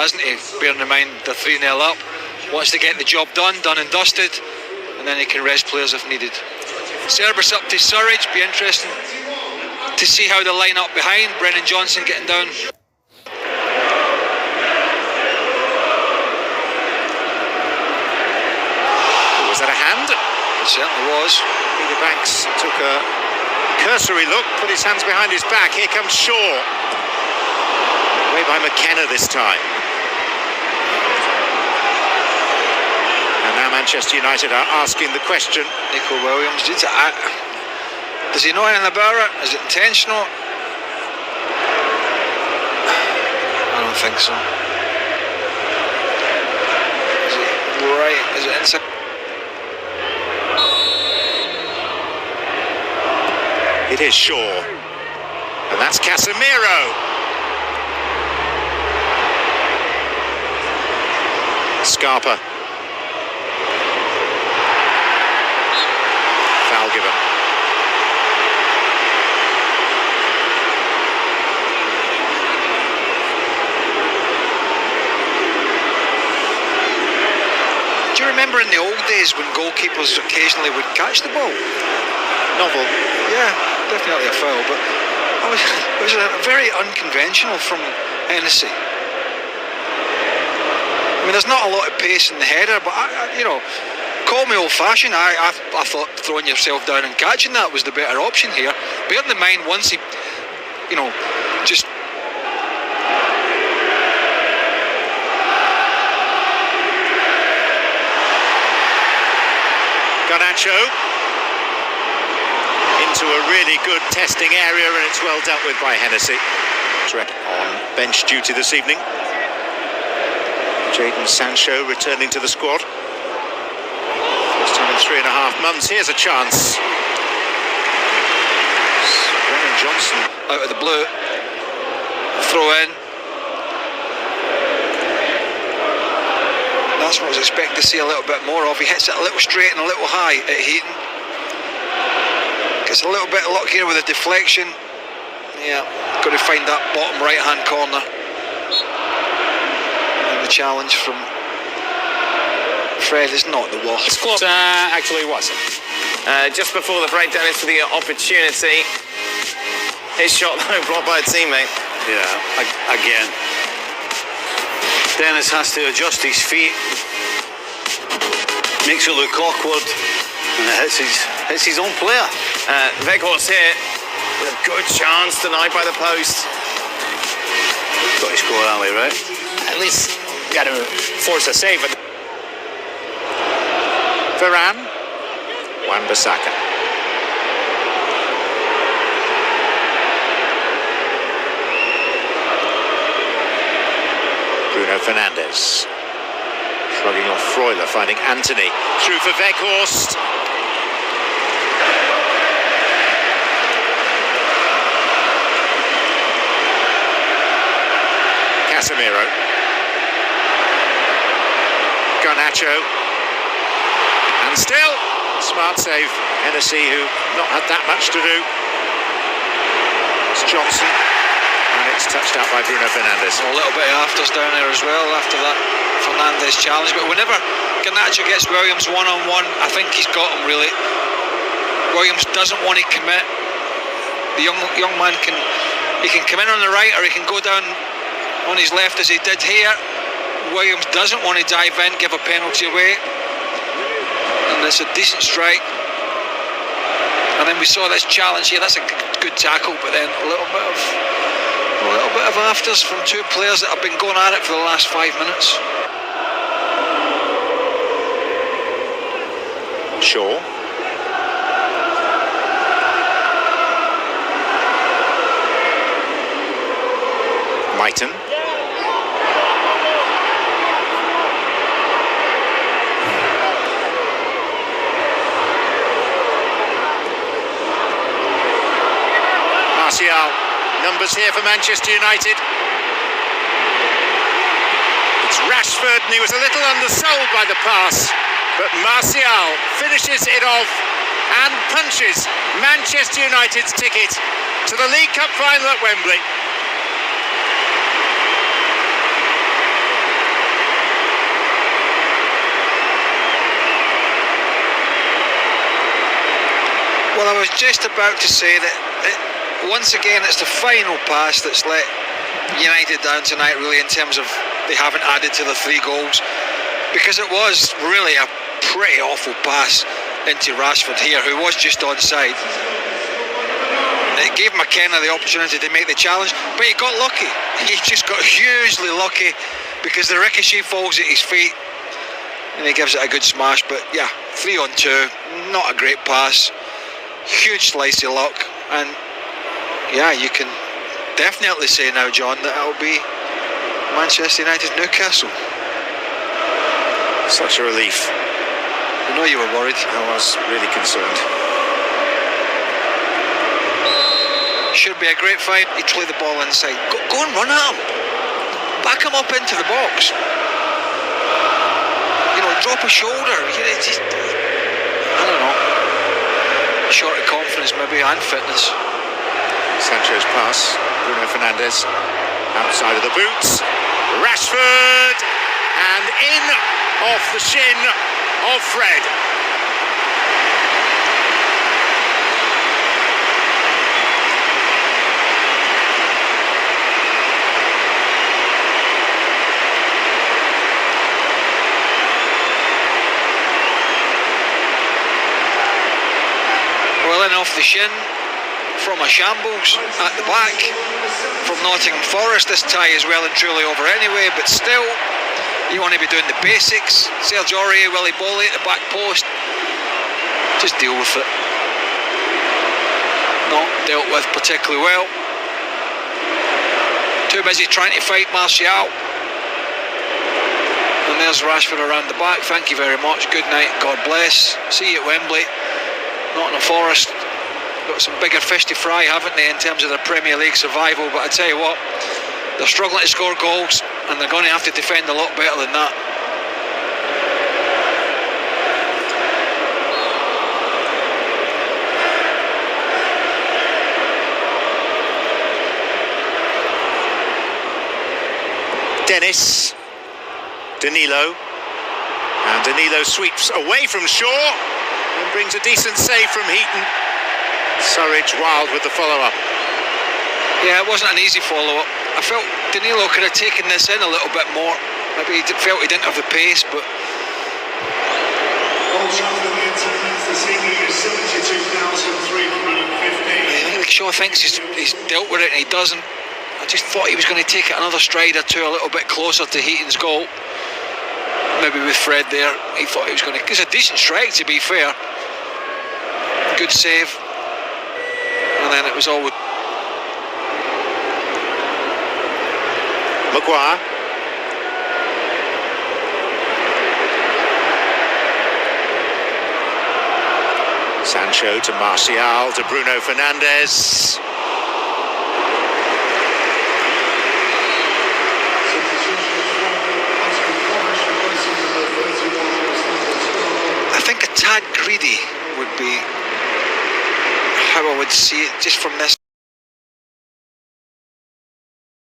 hasn't he? Bearing in mind they're 3-0 up. Wants to get the job done and dusted, and then he can rest players if needed. Cerberus up to Surridge. Be interesting to see how they line up behind. Brennan Johnson getting down. Was that a hand? It certainly was. Peter Banks took a cursory look, put his hands behind his back. Here comes Shaw. Away by McKenna this time. And now Manchester United are asking the question. Nico Williams, does he know anything about it? Is it intentional? I don't think so. Is it right? Is it inside? It is Shaw. And that's Casemiro. Scarpa. Foul given. Do you remember in the old days when goalkeepers occasionally would catch the ball? Novel. Yeah, definitely a foul, but it was very unconventional from Hennessy. I mean, there's not a lot of pace in the header, but call me old-fashioned. I thought throwing yourself down and catching that was the better option here. Bearing in mind, once he, just. Garnacho into a really good testing area, and it's well dealt with by Hennessy. On bench duty this evening. Jadon Sancho returning to the squad. First time in 3.5 months. Here's a chance. Brennan Johnson Out of the blue. Throw in. That's what I was expecting to see a little bit more of. He hits it a little straight and a little high at Heaton. Gets a little bit of luck here with a deflection. Yeah, got to find that bottom right-hand corner. And the challenge from Fred is not the worst. Actually wasn't. Just before the breakdown into the opportunity. His shot though blocked by a teammate. Yeah, again. Dennis has to adjust his feet. Makes it look awkward. And it hits his own player. Weghorst here with a good chance denied by the post. Got to score, Ali, right? At least got to force a save. Varane. Wan-Bissaka. Bruno Fernandes. Shrugging off Freuler, finding Anthony. Through for Weghorst. Casemiro. Garnacho. And still, smart save. Hennessy, who not had that much to do. It's Johnson. And it's touched out by Bruno Fernandes. A little bit of afters down there as well after that Fernandes challenge. But whenever Garnacho gets Williams one-on-one, I think he's got him really. Williams doesn't want to commit. The young man can come in on the right, or he can go down on his left as he did here. Williams doesn't want to dive in, give a penalty away, and it's a decent strike. And then we saw this challenge here. That's a good tackle, but then a little bit of afters from two players that have been going at it for the last 5 minutes. Shaw. Mighton. Martial. Numbers here for Manchester United. It's Rashford, and he was a little undersold by the pass, but Martial finishes it off and punches Manchester United's ticket to the League Cup final at Wembley. Well, I was just about to say that once again it's the final pass that's let United down tonight, really, in terms of they haven't added to the 3 goals, because it was really a pretty awful pass into Rashford here, who was just onside. It gave McKenna the opportunity to make the challenge, but he got lucky. He just got hugely lucky, because the ricochet falls at his feet and he gives it a good smash. But yeah, 3 on 2, not a great pass, huge slice of luck. And yeah, you can definitely say now, John, that it'll be Manchester United Newcastle. Such a relief. I know you were worried. I was really concerned. Should be a great fight. He threw the ball inside. Go and run at him. Back him up into the box. You know, drop a shoulder. Just, I don't know. Short of confidence maybe, and fitness. Sancho's pass. Bruno Fernandes outside of the boots. Rashford, and in off the shin of Fred. Well, in off the shin from a shambles at the back from Nottingham Forest. This tie is well and truly over anyway, but still, you want to be doing the basics. Serge Aurier, Willy Boly at the back post. Just deal with it. Not dealt with particularly well. Too busy trying to fight Martial. And there's Rashford around the back. Thank you very much. Good night. God bless. See you at Wembley. Nottingham Forest got some bigger fish to fry, haven't they, in terms of their Premier League survival? But I tell you what, they're struggling to score goals, and they're going to have to defend a lot better than that. Dennis, Danilo, and Danilo sweeps away from Shaw and brings a decent save from Heaton. Surridge wild with the follow-up. Yeah, it wasn't an easy follow-up. I felt Danilo could have taken this in a little bit more. Maybe he felt he didn't have the pace, but... I think Shaw thinks he's dealt with it and he doesn't. I just thought he was going to take it another stride or two a little bit closer to Heaton's goal. Maybe with Fred there, he thought he was going to... It's a decent strike, to be fair. Good save. And then it was all with Maguire. Sancho to Martial to Bruno Fernandes. I think a tad greedy would be how I would see it just from this.